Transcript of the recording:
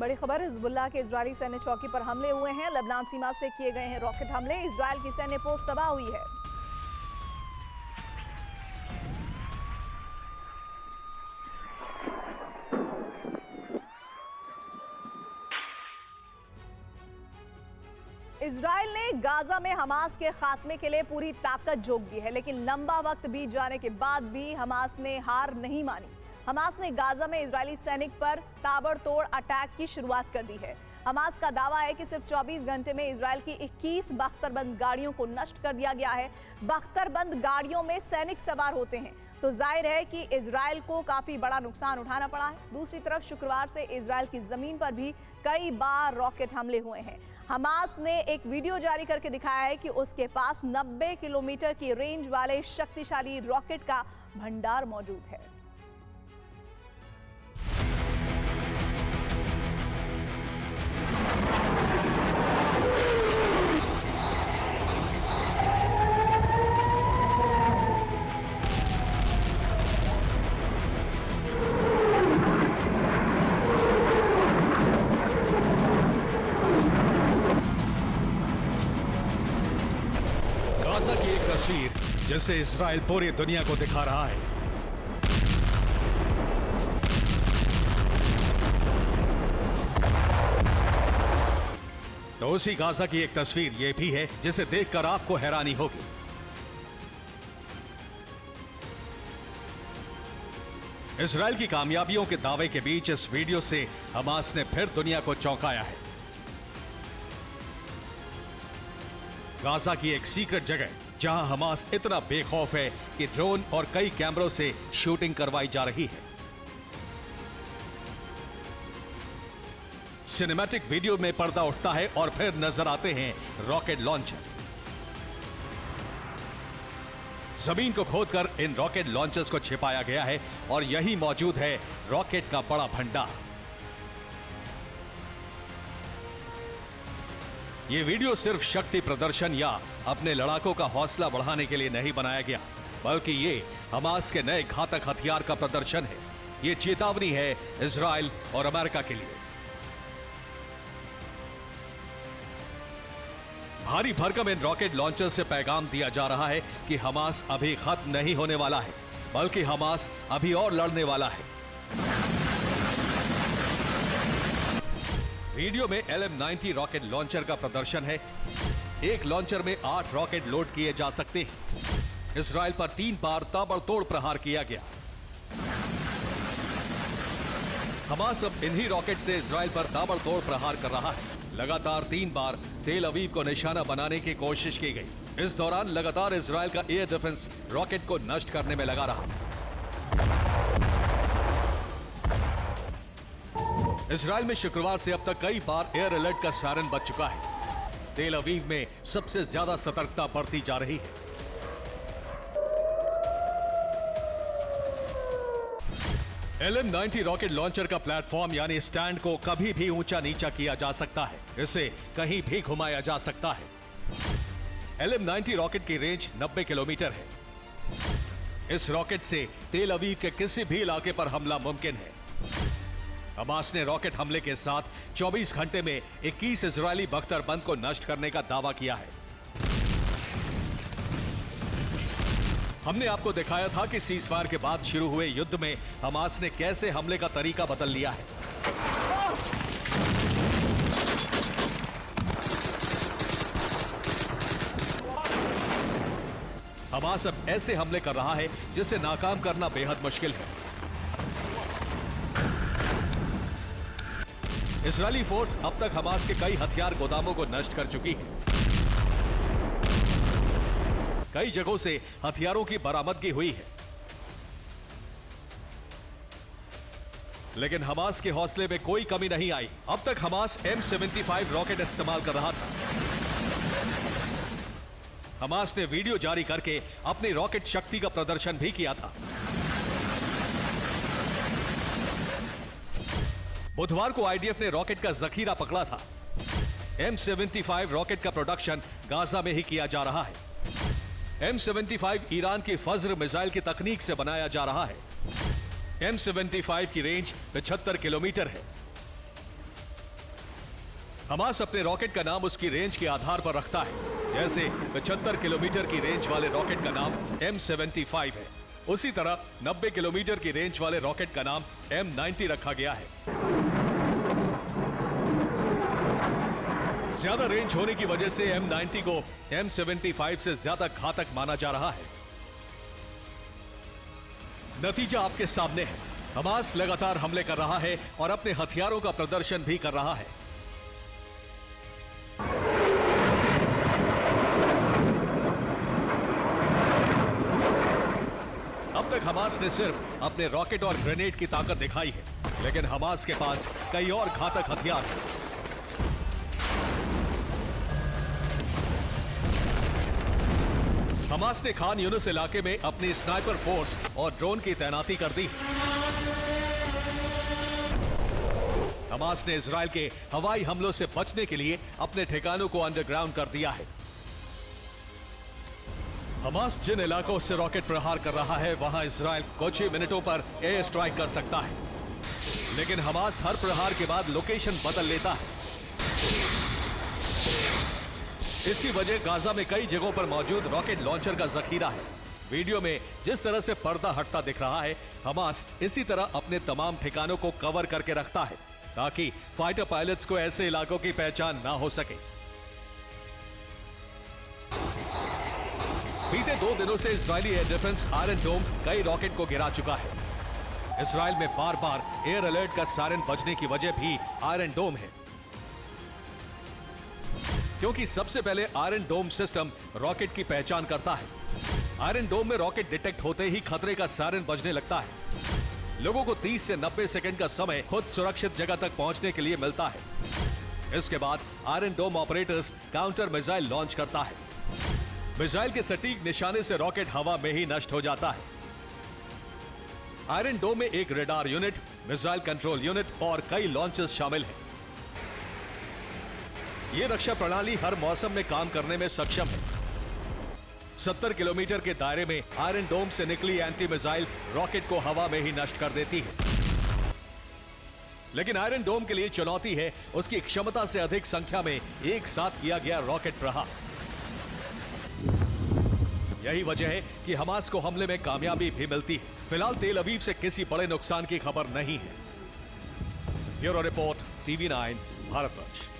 बड़ी खबर, हिजबुल्लाह के इजरायली सैन्य चौकी पर हमले हुए हैं। लेबनान सीमा से किए गए हैं रॉकेट हमले। इजरायल की सैन्य पोस्ट तबाह हुई है। इजरायल ने गाजा में हमास के खात्मे के लिए पूरी ताकत झोंक दी है, लेकिन लंबा वक्त बीत जाने के बाद भी हमास ने हार नहीं मानी। हमास ने गाजा में इजरायली सैनिक पर ताबड़तोड़ अटैक की शुरुआत कर दी है। हमास का दावा है कि सिर्फ 24 घंटे में इजरायल की 21 बख्तरबंद गाड़ियों को नष्ट कर दिया गया है। बख्तरबंद गाड़ियों में सैनिक सवार होते हैं, तो जाहिर है कि इजरायल को काफी बड़ा नुकसान उठाना पड़ा है। दूसरी तरफ शुक्रवार से इजरायल की जमीन पर भी कई बार रॉकेट हमले हुए हैं। हमास ने एक वीडियो जारी करके दिखाया है कि उसके पास 90 किलोमीटर की रेंज वाले शक्तिशाली रॉकेट का भंडार मौजूद है। गाजा की एक तस्वीर जिसे इजराइल पूरी दुनिया को दिखा रहा है। तो उसी गाजा की एक तस्वीर यह भी है जिसे देखकर आपको हैरानी होगी। इजराइल की कामयाबियों के दावे के बीच इस वीडियो से हमास ने फिर दुनिया को चौंकाया है। गाजा की एक सीक्रेट जगह जहां हमास इतना बेखौफ है कि ड्रोन और कई कैमरों से शूटिंग करवाई जा रही है। सिनेमैटिक वीडियो में पर्दा उठता है और फिर नजर आते हैं रॉकेट लॉन्चर। जमीन को खोदकर इन रॉकेट लॉन्चर्स को छिपाया गया है और यही मौजूद है रॉकेट का बड़ा भंडार। ये वीडियो सिर्फ शक्ति प्रदर्शन या अपने लड़ाकों का हौसला बढ़ाने के लिए नहीं बनाया गया, बल्कि ये हमास के नए घातक हथियार का प्रदर्शन है। ये चेतावनी है इजराइल और अमेरिका के लिए। भारी भरकम इन रॉकेट लॉन्चर से पैगाम दिया जा रहा है कि हमास अभी खत्म नहीं होने वाला है, बल्कि हमास अभी और लड़ने वाला है। वीडियो में LM-90 रॉकेट लॉन्चर का प्रदर्शन है। एक लॉन्चर में 8 रॉकेट लोड किए जा सकते हैं। इजराइल पर 3 बार ताबड़तोड़ प्रहार किया गया। हमास अब इन्हीं रॉकेट से इजराइल पर ताबड़तोड़ प्रहार कर रहा है। लगातार 3 बार तेल अवीव को निशाना बनाने की कोशिश की गई। इस दौरान लगातार इजराइल का एयर डिफेंस रॉकेट को नष्ट करने में लगा रहा। इजराइल में शुक्रवार से अब तक कई बार एयर अलर्ट का सायरन बज चुका है। तेल अवीव में सबसे ज्यादा सतर्कता बरती जा रही है। LM-90 रॉकेट लॉन्चर का प्लेटफॉर्म यानी स्टैंड को कभी भी ऊंचा नीचा किया जा सकता है। इसे कहीं भी घुमाया जा सकता है। LM-90 रॉकेट की रेंज 90 किलोमीटर है। इस रॉकेट से तेल अवीव के किसी भी इलाके पर हमला मुमकिन है। हमास ने रॉकेट हमले के साथ 24 घंटे में 21 इजरायली बख्तरबंद को नष्ट करने का दावा किया है। हमने आपको दिखाया था कि सीजफायर के बाद शुरू हुए युद्ध में हमास ने कैसे हमले का तरीका बदल लिया है। हमास अब ऐसे हमले कर रहा है जिसे नाकाम करना बेहद मुश्किल है। इजरायली फोर्स अब तक हमास के कई हथियार गोदामों को नष्ट कर चुकी है। कई जगहों से हथियारों की बरामदगी हुई है, लेकिन हमास के हौसले में कोई कमी नहीं आई। अब तक हमास M75 रॉकेट इस्तेमाल कर रहा था। हमास ने वीडियो जारी करके अपनी रॉकेट शक्ति का प्रदर्शन भी किया था। बुधवार को IDF ने रॉकेट का जखीरा पकड़ा था। M75 रॉकेट का प्रोडक्शन गाजा में ही किया जा रहा है। M75 ईरान की फज्र मिसाइल की तकनीक से बनाया जा रहा है। M75 की रेंज 75 किलोमीटर है। हमास अपने रॉकेट का नाम उसकी रेंज के आधार पर रखता है। जैसे 75 किलोमीटर की रेंज वाले रॉकेट का नाम M75 है, उसी तरह 90 किलोमीटर की रेंज वाले रॉकेट का नाम M90 रखा गया है। ज्यादा रेंज होने की वजह से M90 को M75 से ज्यादा घातक माना जा रहा है। नतीजा आपके सामने है। हमास लगातार हमले कर रहा है और अपने हथियारों का प्रदर्शन भी कर रहा है। अब तक हमास ने सिर्फ अपने रॉकेट और ग्रेनेड की ताकत दिखाई है, लेकिन हमास के पास कई और घातक हथियार हैं। हमास ने खान यूनिस इलाके में अपनी स्नाइपर फोर्स और ड्रोन की तैनाती कर दी। हमास ने इजराइल के हवाई हमलों से बचने के लिए अपने ठिकानों को अंडरग्राउंड कर दिया है। हमास जिन इलाकों से रॉकेट प्रहार कर रहा है, वहां इजराइल कुछ ही मिनटों पर एयर स्ट्राइक कर सकता है, लेकिन हमास हर प्रहार के बाद लोकेशन बदल लेता है। इसकी वजह गाजा में कई जगहों पर मौजूद रॉकेट लॉन्चर का जखीरा है। वीडियो में जिस तरह से पर्दा हटता दिख रहा है, हमास इसी तरह अपने तमाम ठिकानों को कवर करके रखता है ताकि फाइटर पायलट्स को ऐसे इलाकों की पहचान ना हो सके। बीते 2 दिनों से इजरायली एयर डिफेंस आयरन डोम कई रॉकेट को गिरा चुका है। इजराइल में बार बार एयर अलर्ट का सायरन बजने की वजह भी आयरन डोम है, क्योंकि सबसे पहले आयरन डोम सिस्टम रॉकेट की पहचान करता है। आयरन डोम में रॉकेट डिटेक्ट होते ही खतरे का सायरन बजने लगता है। लोगों को 30 से 90 सेकंड का समय खुद सुरक्षित जगह तक पहुंचने के लिए मिलता है। इसके बाद आयरन डोम ऑपरेटर्स काउंटर मिसाइल लॉन्च करता है। मिसाइल के सटीक निशाने से रॉकेट हवा में ही नष्ट हो जाता है। आयरन डोम में एक radar unit, missile control unit और कई लॉन्चर्स शामिल हैं। यह रक्षा प्रणाली हर मौसम में काम करने में सक्षम है। 70 किलोमीटर के दायरे में आयरन डोम से निकली एंटी मिसाइल रॉकेट को हवा में ही नष्ट कर देती है। लेकिन आयरन डोम के लिए चुनौती है उसकी क्षमता से अधिक संख्या में एक साथ किया गया रॉकेट प्रहार। यही वजह है कि हमास को हमले में कामयाबी भी मिलती है। फिलहाल तेल अवीव से किसी बड़े नुकसान की खबर नहीं है। Bureau report, TV9 Bharatvarsh.